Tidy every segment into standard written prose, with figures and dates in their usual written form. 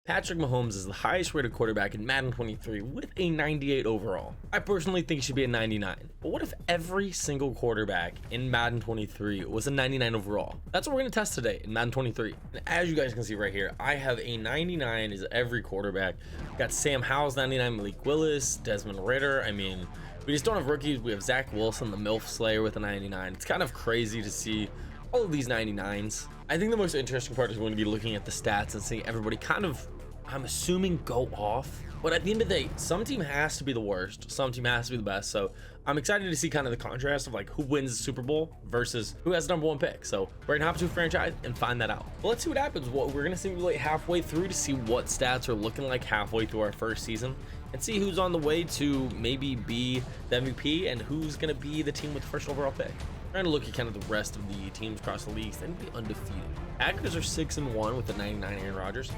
Patrick Mahomes is the highest rated quarterback in Madden 23 with a 98 overall. I personally think he should be a 99. But what if every single quarterback in Madden 23 was a 99 overall? That's what we're going to test today in Madden 23. And as you guys can see right here, I have a 99 as every quarterback. We've got Sam Howell's 99, Malik Willis, Desmond Ridder. I mean, we just don't have rookies. We have Zach Wilson, the MILF Slayer with a 99. It's kind of crazy to see all of these 99s. I think the most interesting part is going to be looking at the stats and seeing everybody kind of, I'm assuming, go off. But at the end of the day, some team has to be the worst, some team has to be the best. So I'm excited to see kind of the contrast of like who wins the Super Bowl versus who has the #1 pick. So we're gonna hop to a franchise and find that out. But let's see what happens. We're gonna simulate halfway through to see what stats are looking like halfway through our first season and see who's on the way to maybe be the MVP and who's gonna be the team with the first overall pick. Trying to look at kind of the rest of the teams across the leagues, they'd be undefeated. Packers are 6-1 with the 99 Aaron Rodgers.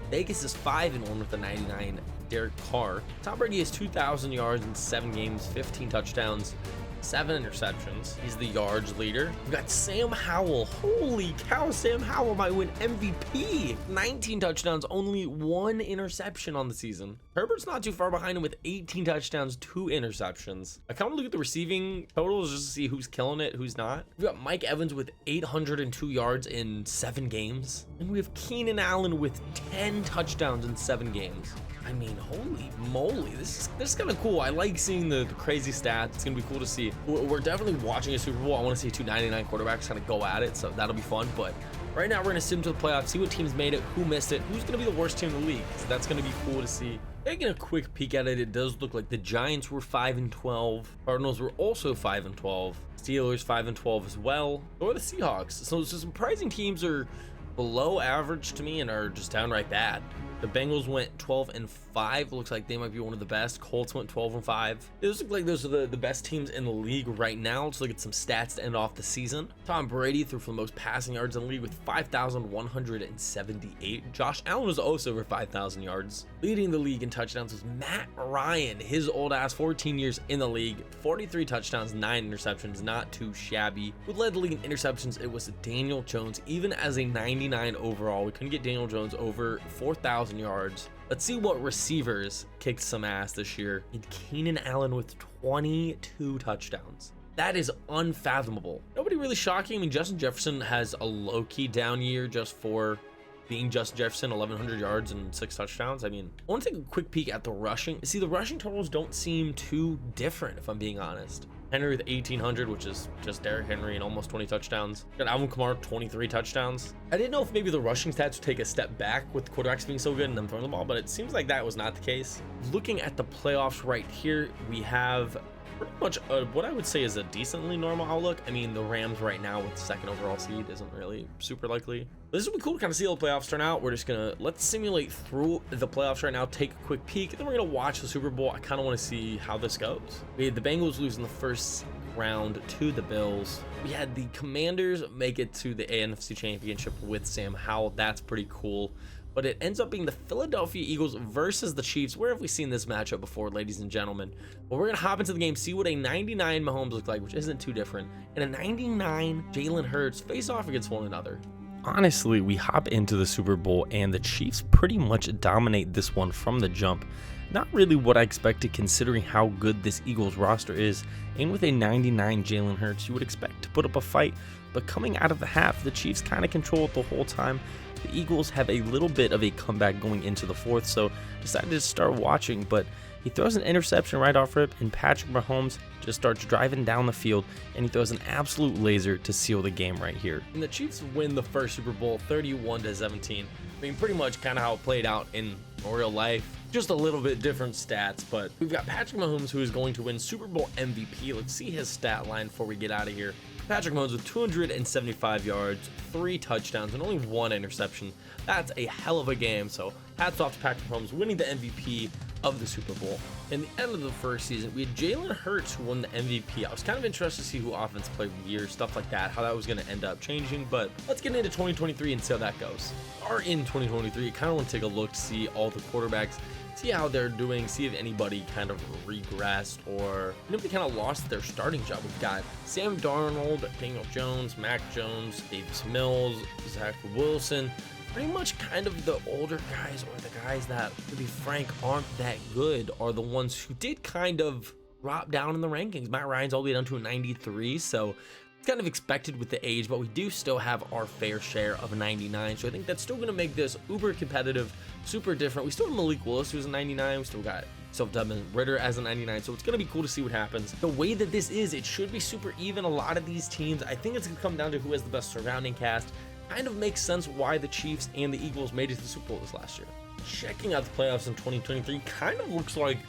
Vegas is 5-1 with the 99 Derek Carr. Tom Brady has 2,000 yards in 7 games, 15 touchdowns, 7 interceptions. He's the yards leader. We've got Sam Howell. Holy cow, Sam Howell might win MVP. 19 touchdowns, only 1 interception on the season. Herbert's not too far behind him with 18 touchdowns, 2 interceptions. I kind of look at the receiving totals just to see who's killing it, who's not. We've got Mike Evans with 802 yards in 7 games. And we have Keenan Allen with 10 touchdowns in 7 games. I mean, holy moly, this is kind of cool. I like seeing the crazy stats. It's gonna be cool to see. We're definitely watching a Super Bowl. I want to see 2 99 quarterbacks kind of go at it, so that'll be fun. But right now we're gonna sim to the playoffs, see what teams made it, who missed it, who's gonna be the worst team in the league. So that's gonna be cool to see. Taking a quick peek at it, it does look like the Giants were 5-12, Cardinals were also 5-12, Steelers 5-12 as well, or the Seahawks. So surprising teams are below average to me and are just downright bad. The Bengals went 12-5. Looks like they might be one of the best. Colts went 12-5. Those look like those are the best teams in the league right now. Let's look at some stats to end off the season. Tom Brady threw for the most passing yards in the league with 5,178. Josh Allen was also over 5,000 yards. Leading the league in touchdowns was Matt Ryan. His old ass, 14 years in the league, 43 touchdowns, 9 interceptions. Not too shabby. Who led the league in interceptions? It was Daniel Jones. Even as a 99 overall, we couldn't get Daniel Jones over 4,000 yards. Let's see what receivers kicked some ass this year. And Keenan Allen with 22 touchdowns. That is unfathomable. Nobody really shocking. I mean, Justin Jefferson has a low-key down year just for being Justin Jefferson, 1,100 yards and 6 touchdowns. I mean, I want to take a quick peek at the rushing. See, the rushing totals don't seem too different, if I'm being honest. Henry with 1,800, which is just Derrick Henry and almost 20 touchdowns. Got Alvin Kamara, 23 touchdowns. I didn't know if maybe the rushing stats would take a step back with quarterbacks being so good and them throwing the ball, but it seems like that was not the case. Looking at the playoffs right here, we have pretty much what I would say is a decently normal outlook. I mean, the Rams right now with the 2nd overall seed isn't really super likely. This would be cool to kind of see how the playoffs turn out. We're just gonna let's simulate through the playoffs right now, take a quick peek, and then we're gonna watch the Super Bowl. I kind of want to see how this goes. We had the Bengals lose in the first round to the Bills. We had the Commanders make it to the NFC Championship with Sam Howell. That's pretty cool. But it ends up being the Philadelphia Eagles versus the Chiefs. Where have we seen this matchup before, ladies and gentlemen? Well, we're going to hop into the game, see what a 99 Mahomes looks like, which isn't too different, and a 99 Jalen Hurts face off against one another. Honestly, we hop into the Super Bowl, and the Chiefs pretty much dominate this one from the jump. Not really what I expected considering how good this Eagles roster is, and with a 99 Jalen Hurts, you would expect to put up a fight, but coming out of the half, the Chiefs kind of control it the whole time. The Eagles have a little bit of a comeback going into the 4th, so decided to start watching, but he throws an interception right off rip, and Patrick Mahomes just starts driving down the field, and he throws an absolute laser to seal the game right here. And the Chiefs win the first Super Bowl 31-17. I mean, pretty much kind of how it played out in real life. Just a little bit different stats, but we've got Patrick Mahomes, who is going to win Super Bowl MVP. Let's see his stat line before we get out of here. Patrick Mahomes with 275 yards, 3 touchdowns, and only 1 interception. That's a hell of a game. So hats off to Patrick Mahomes winning the MVP of the Super Bowl. In the end of the first season, we had Jalen Hurts who won the MVP. I was kind of interested to see who offense player of the year, stuff like that, how that was going to end up changing. But let's get into 2023 and see how that goes. Are in 2023, I kind of want to take a look to see all the quarterbacks, see how they're doing, see if anybody kind of regressed or anybody kind of lost their starting job. We've got Sam Darnold, Daniel Jones, Mac Jones, Davis Mills, Zach Wilson, pretty much kind of the older guys, or the guys that, to be frank, aren't that good, are the ones who did kind of drop down in the rankings. Matt Ryan's all the way down to a 93, so it's kind of expected with the age, but we do still have our fair share of 99, so I think that's still going to make this uber competitive, super different. We still have Malik Willis, who's a 99. We still got Desmond Ritter as a 99, so it's going to be cool to see what happens. The way that this is, it should be super even. A lot of these teams, I think it's going to come down to who has the best surrounding cast. Kind of makes sense why the Chiefs and the Eagles made it to the Super Bowl this last year. Checking out the playoffs in 2023 kind of looks like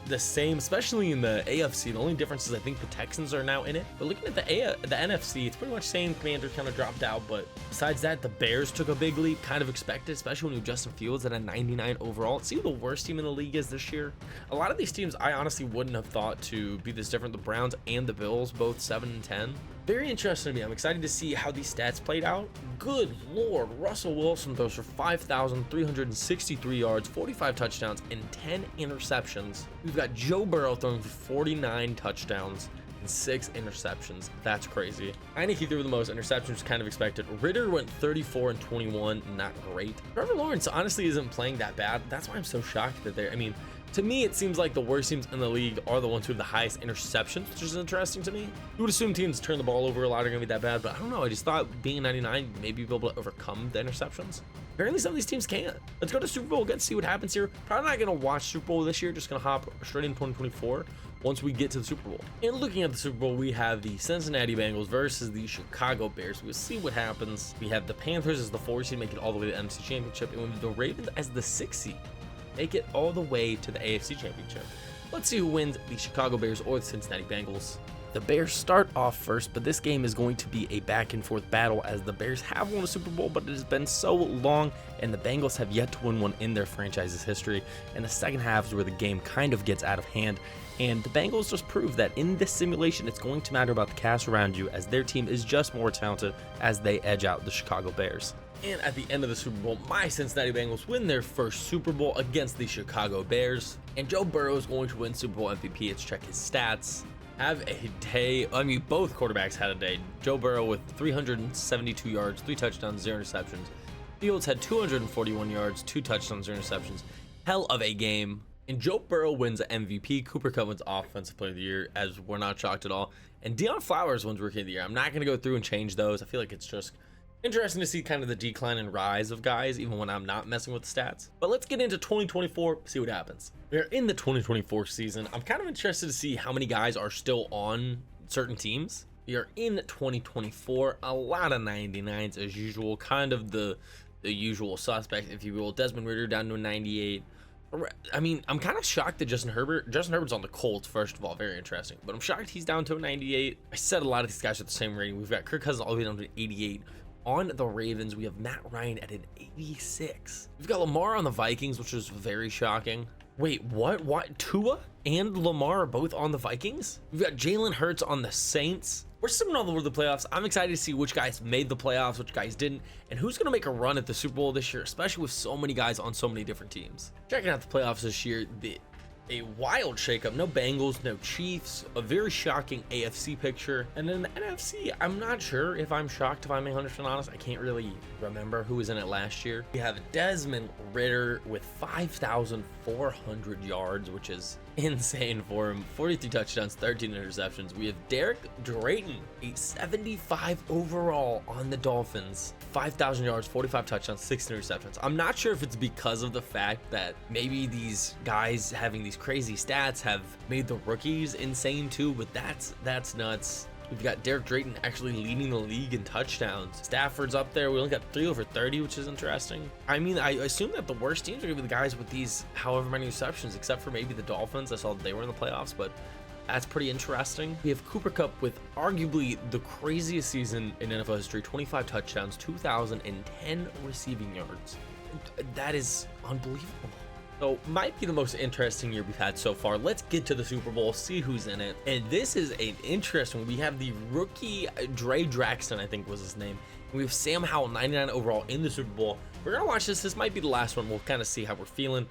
the same, especially in the AFC. The only difference is I think the Texans are now in it. But looking at the NFC, it's pretty much same. Commanders kind of dropped out, but besides that, the Bears took a big leap, kind of expected, especially when you have Justin Fields at a 99 overall. See who the worst team in the league is this year. A lot of these teams I honestly wouldn't have thought to be this different. The Browns and the Bills, both 7 and 10. Very interesting to me. I'm excited to see how these stats played out. Good Lord, Russell Wilson throws for 5,363 yards, 45 touchdowns, and 10 interceptions. We've got Joe Burrow throwing for 49 touchdowns and 6 interceptions. That's crazy. I think he threw the most interceptions, kind of expected. Ritter went 34 and 21, not great. Trevor Lawrence honestly isn't playing that bad. That's why I'm so shocked that they're, to me, it seems like the worst teams in the league are the ones who have the highest interceptions, which is interesting to me. You would assume teams turn the ball over a lot are going to be that bad, but I don't know. I just thought being 99, maybe be able to overcome the interceptions. Apparently, some of these teams can't. Let's go to Super Bowl. Let's see what happens here. Probably not going to watch Super Bowl this year. Just going to hop straight in 2024 once we get to the Super Bowl. And looking at the Super Bowl, we have the Cincinnati Bengals versus the Chicago Bears. We'll see what happens. We have the Panthers as the 4 seed, making it all the way to the NFC Championship, and we have the Ravens as the 6 seed. Make it all the way to the AFC Championship. Let's see who wins, the Chicago Bears or the Cincinnati Bengals. The Bears start off first, but this game is going to be a back and forth battle as the Bears have won a Super Bowl, but it has been so long, and the Bengals have yet to win one in their franchise's history. And the second half is where the game kind of gets out of hand, and the Bengals just prove that in this simulation, it's going to matter about the cast around you, as their team is just more talented as they edge out the Chicago Bears. And at the end of the Super Bowl, my Cincinnati Bengals win their first Super Bowl against the Chicago Bears. And Joe Burrow is going to win Super Bowl MVP. Let's check his stats. Have a day. Both quarterbacks had a day. Joe Burrow with 372 yards, 3 touchdowns, 0 interceptions. Fields had 241 yards, 2 touchdowns, 0 interceptions. Hell of a game. And Joe Burrow wins MVP. Cooper Kupp wins Offensive Player of the Year, as we're not shocked at all. And Deion Flowers wins Rookie of the Year. I'm not going to go through and change those. I feel like it's just interesting to see kind of the decline and rise of guys, even when I'm not messing with the stats. But let's get into 2024, see what happens. We're in the 2024 season. I'm kind of interested to see how many guys are still on certain teams. We are in 2024, a lot of 99s as usual, kind of the usual suspect, if you will. Desmond Ritter down to a 98. I'm kind of shocked that Justin Herbert's on the Colts, first of all, very interesting. But I'm shocked he's down to a 98. I said a lot of these guys are the same rating. We've got Kirk Cousins all the way down to an 88. On the Ravens, we have Matt Ryan at an 86. We've got Lamar on the Vikings, which is very shocking. Wait, what? Tua and Lamar are both on the Vikings? We've got Jalen Hurts on the Saints. We're swimming all over the playoffs. I'm excited to see which guys made the playoffs, which guys didn't, and who's going to make a run at the Super Bowl this year, especially with so many guys on so many different teams. Checking out the playoffs this year, a wild shakeup. No Bengals, no Chiefs, a very shocking AFC picture. And then the NFC, I'm not sure if I'm shocked, if I'm 100% honest. I can't really remember who was in it last year. We have Desmond Ritter with 5,400 yards, which is insane for him. 43 touchdowns, 13 interceptions. We have Derek Drayton, a 75 overall on the Dolphins. 5,000 yards, 45 touchdowns, 6 interceptions. I'm not sure if it's because of the fact that maybe these guys having these crazy stats have made the rookies insane too, but that's nuts. We've got Derek Drayton actually leading the league in touchdowns. Stafford's up there. We only got 3 over 30, which is interesting. I assume that the worst teams are going to be the guys with these however many receptions, except for maybe the Dolphins. I saw that they were in the playoffs, but that's pretty interesting. We have Cooper Kupp with arguably the craziest season in NFL history, 25 touchdowns, 2,010 receiving yards. That is unbelievable. So might be the most interesting year we've had so far. Let's get to the Super Bowl, see who's in it. And this is an interesting one. We have the rookie Dre Draxton, I think was his name. And we have Sam Howell, 99 overall in the Super Bowl. We're going to watch this. This might be the last one. We'll kind of see how we're feeling.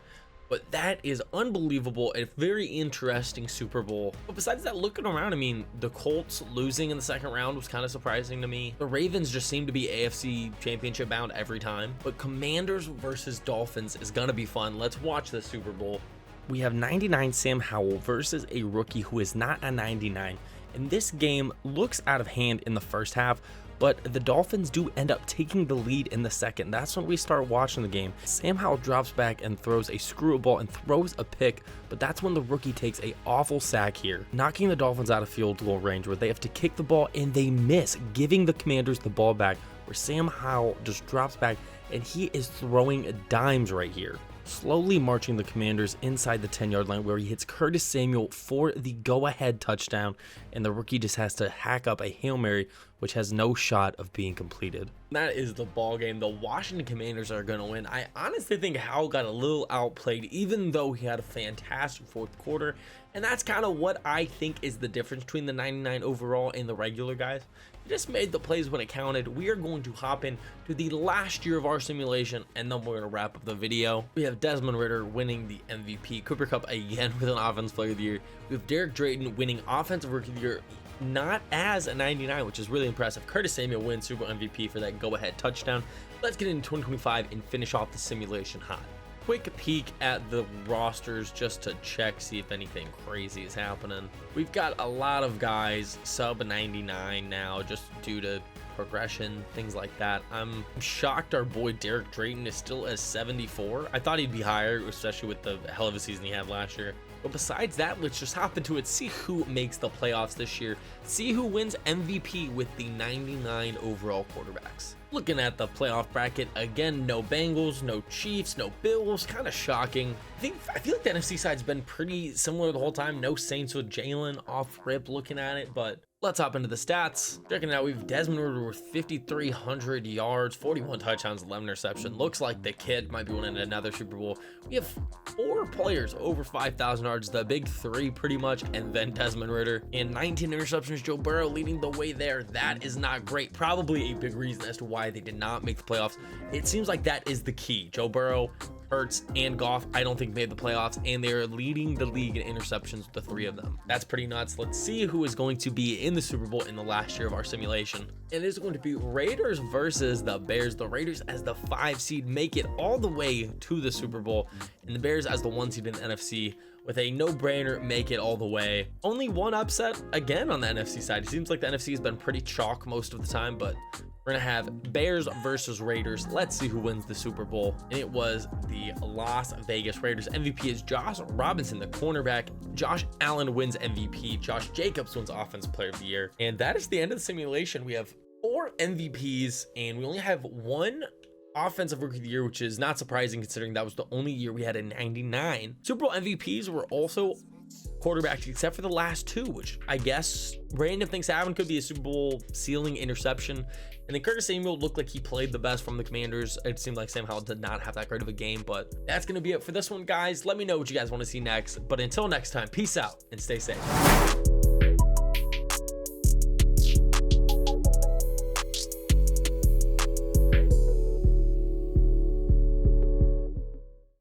But that is unbelievable. A very interesting Super Bowl. But besides that, looking around, I mean, the Colts losing in the second round was kind of surprising to me. The Ravens just seem to be AFC championship bound every time. But Commanders versus Dolphins is going to be fun. Let's watch the Super Bowl. We have 99 Sam Howell versus a rookie who is not a 99. And this game looks out of hand in the first half, but the Dolphins do end up taking the lead in the second. That's when we start watching the game. Sam Howell drops back and throws a screwball and throws a pick, but that's when the rookie takes a awful sack here, knocking the Dolphins out of field goal range where they have to kick the ball and they miss, giving the Commanders the ball back, where Sam Howell just drops back and he is throwing dimes right here, slowly marching the Commanders inside the 10-yard line where he hits Curtis Samuel for the go-ahead touchdown, and the rookie just has to hack up a Hail Mary, which has no shot of being completed. That is the ball game. The Washington Commanders are going to win. I honestly think Howell got a little outplayed, even though he had a fantastic fourth quarter, and that's kind of what I think is the difference between the 99 overall and the regular guys. He just made the plays when it counted. We are going to hop in to the last year of our simulation, and then we're going to wrap up the video. We have Desmond Ridder winning the MVP, Cooper Kupp again with an Offensive Player of the Year. We have Derek Drayton winning Offensive Rookie of the Year, not as a 99, which is really impressive. Curtis Samuel wins Super Bowl MVP for that go-ahead touchdown. Let's get into 2025 and finish off the simulation hot. Quick peek at the rosters just to check, see if anything crazy is happening. We've got a lot of guys sub 99 now just due to progression, things like that. I'm shocked our boy Derek Drayton is still at 74. I thought he'd be higher, especially with the hell of a season he had last year. But besides that, let's just hop into it, see who makes the playoffs this year, see who wins MVP with the 99 overall quarterbacks. Looking at the playoff bracket, again, no Bengals, no Chiefs, no Bills, kind of shocking. I feel like the NFC side's been pretty similar the whole time. No Saints with Jalen off rip looking at it, but let's hop into the stats. Checking it out, we have Desmond Ridder with 5,300 yards, 41 touchdowns, 11 interceptions. Looks like the kid might be winning another Super Bowl. We have 4 players over 5,000 yards, the big 3 pretty much, and then Desmond Ridder. And 19 interceptions, Joe Burrow leading the way there. That is not great. Probably a big reason as to why they did not make the playoffs. It seems like that is the key. Joe Burrow, Hurts, and Goff, I don't think made the playoffs, and they're leading the league in interceptions, the 3 of them. That's pretty nuts. Let's see who is going to be in the Super Bowl in the last year of our simulation. It is going to be Raiders versus the Bears. The Raiders as the 5 seed make it all the way to the Super Bowl, and the Bears as the 1 seed in the NFC with a no-brainer make it all the way. Only one upset again on the NFC side. It seems like the NFC has been pretty chalk most of the time, but we're gonna have Bears versus Raiders. Let's see who wins the Super Bowl. And it was the Las Vegas Raiders. MVP is Josh Robinson, the cornerback. Josh Allen wins MVP. Josh Jacobs wins Offensive Player of the Year. And that is the end of the simulation. We have 4 MVPs, and we only have 1 Offensive Rookie of the Year, which is not surprising considering that was the only year we had a 99. Super Bowl MVPs were also quarterbacks except for the last 2, which I guess random things happen. Could be a Super Bowl ceiling interception. And then Curtis Samuel looked like he played the best from the Commanders. It seemed like Sam Howell did not have that great of a game, but that's going to be it for this one, guys. Let me know what you guys want to see next. But until next time, peace out and stay safe.